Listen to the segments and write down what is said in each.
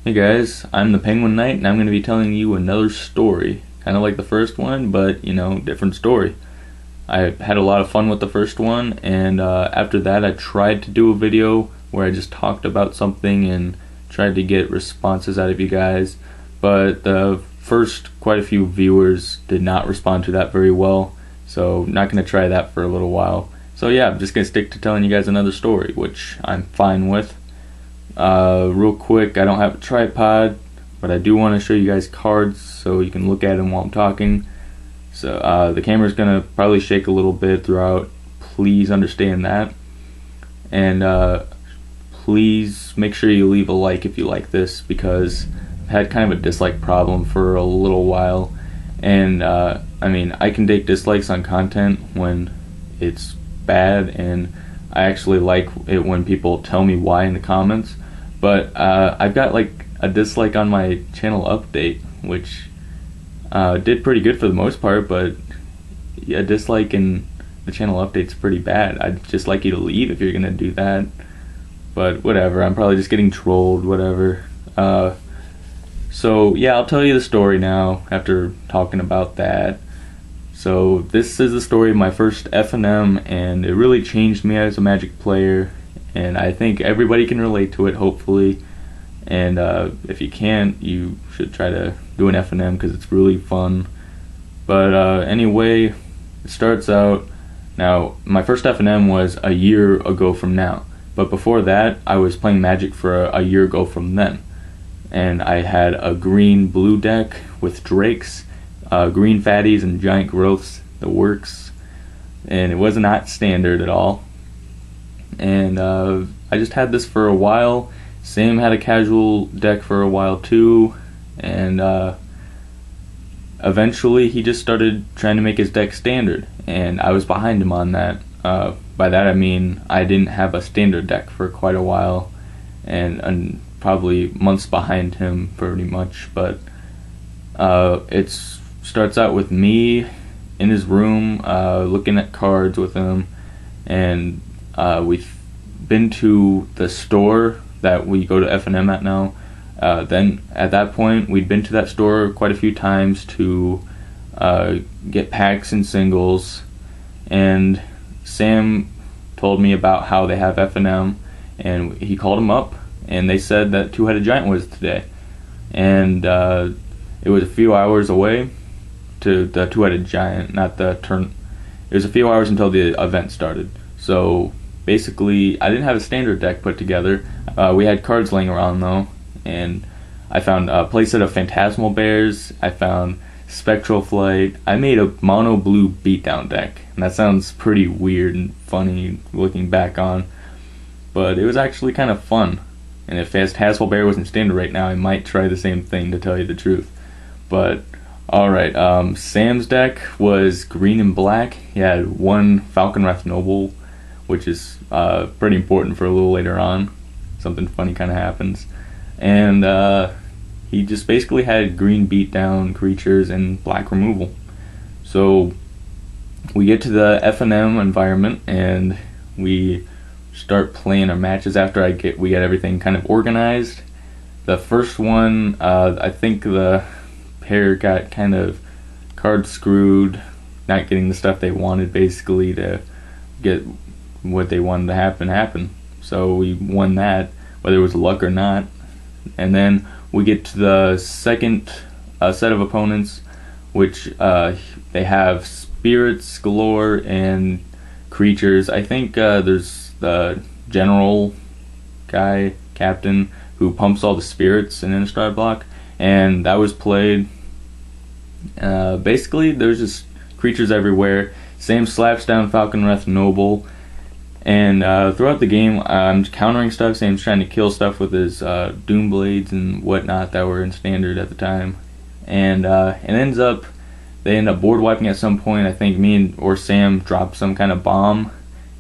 Hey guys, I'm the Penguin Knight and I'm going to be telling you another story. Kind of like the first one, but different story. I had a lot of fun with the first one, and after that I tried to do a video where I just talked about something and tried to get responses out of you guys, but the first quite a few viewers did not respond to that very well, so not going to try that for a little while. So yeah, I'm just going to stick to telling you guys another story, which I'm fine with. Real quick, I don't have a tripod, but I do want to show you guys cards so you can look at them while I'm talking. So the camera's gonna probably shake a little bit throughout. Please understand that, and please make sure you leave a like if you like this, because I've had kind of a dislike problem for a little while, and I mean, I can take dislikes on content when it's bad, and I actually like it when people tell me why in the comments. But I've got like a dislike on my channel update, which did pretty good for the most part, but a dislike in the channel update's pretty bad. I'd just like you to leave if you're gonna do that. But whatever, I'm probably just getting trolled, whatever. So yeah, I'll tell you the story now after talking about that. So this is the story of my first FNM, and it really changed me as a Magic player, and I think everybody can relate to it, hopefully. And if you can't, you should try to do an FNM because it's really fun. But anyway, it starts out. Now, my first FNM was a year ago from now, but before that, I was playing Magic for a year ago from then. And I had a green-blue deck with Drakes, green fatties, and giant growths, the works. And it was not standard at all. And I just had this for a while. Sam had a casual deck for a while too, and eventually he just started trying to make his deck standard, and I was behind him on that. By that I mean I didn't have a standard deck for quite a while, and probably months behind him pretty much. But it starts out with me in his room looking at cards with him, and we've been to the store that we go to FNM at now. Then at that point we'd been to that store quite a few times to get packs and singles, and Sam told me about how they have FNM, and he called him up and they said that Two-Headed Giant was today, and it was a few hours away to the Two-Headed Giant, not the turn. It was a few hours until the event started. So basically, I didn't have a standard deck put together. We had cards laying around though, and I found a playset of Phantasmal Bears. I found Spectral Flight. I made a mono blue beatdown deck, and that sounds pretty weird and funny looking back on, but it was actually kind of fun. And if Phantasmal Bear wasn't standard right now, I might try the same thing, to tell you the truth. But alright, Sam's deck was green and black. He had one Falconwrath Noble, which is pretty important for a little later on. Something funny kind of happens. And he just basically had green beatdown creatures and black removal. So we get to the FNM environment and we start playing our matches after we get everything kind of organized. The first one, I think the pair got kind of card screwed, not getting the stuff they wanted basically to get what they wanted to happen. So we won that, whether it was luck or not. And then we get to the second set of opponents, which they have spirits galore and creatures. I think there's the general guy, captain, who pumps all the spirits in Innistrad block, and that was played. Basically, there's just creatures everywhere. Sam slaps down Falconwrath Noble, and throughout the game, I'm countering stuff. Sam's trying to kill stuff with his Doom Blades and whatnot that were in standard at the time, and they end up board wiping at some point. I think me or Sam drop some kind of bomb,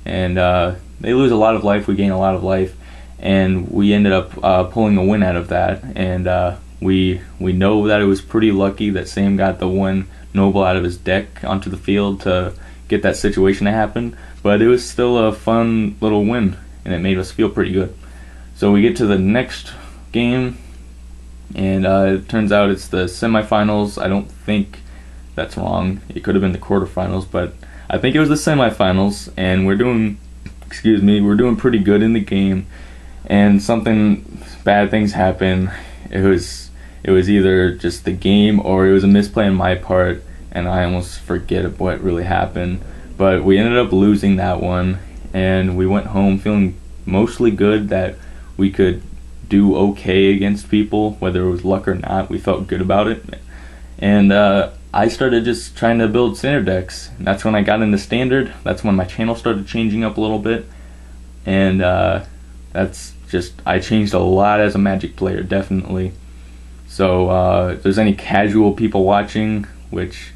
and they lose a lot of life. We gain a lot of life, and we ended up pulling a win out of that. And we know that it was pretty lucky that Sam got the one Noble out of his deck onto the field to get that situation to happen, but it was still a fun little win, and it made us feel pretty good. So we get to the next game, and it turns out it's the semifinals. I don't think that's wrong. It could have been the quarterfinals, but I think it was the semifinals, and we're doing pretty good in the game, and something bad things happen. It was either just the game or it was a misplay on my part, and I almost forget of what really happened. But we ended up losing that one, and we went home feeling mostly good that we could do okay against people, whether it was luck or not. We felt good about it, and I started just trying to build standard decks. And that's when I got into standard. That's when my channel started changing up a little bit, and I changed a lot as a Magic player, definitely. So if there's any casual people watching, which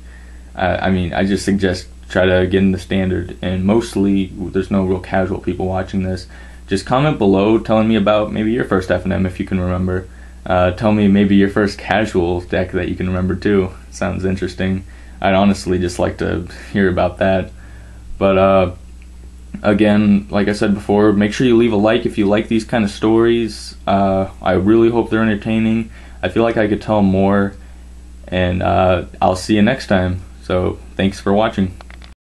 I just suggest try to get into standard, and mostly there's no real casual people watching this. Just comment below telling me about maybe your first FNM if you can remember. Tell me maybe your first casual deck that you can remember too. Sounds interesting. I'd honestly just like to hear about that. But again, like I said before, make sure you leave a like if you like these kind of stories. I really hope they're entertaining. I feel like I could tell more, and I'll see you next time. So thanks for watching.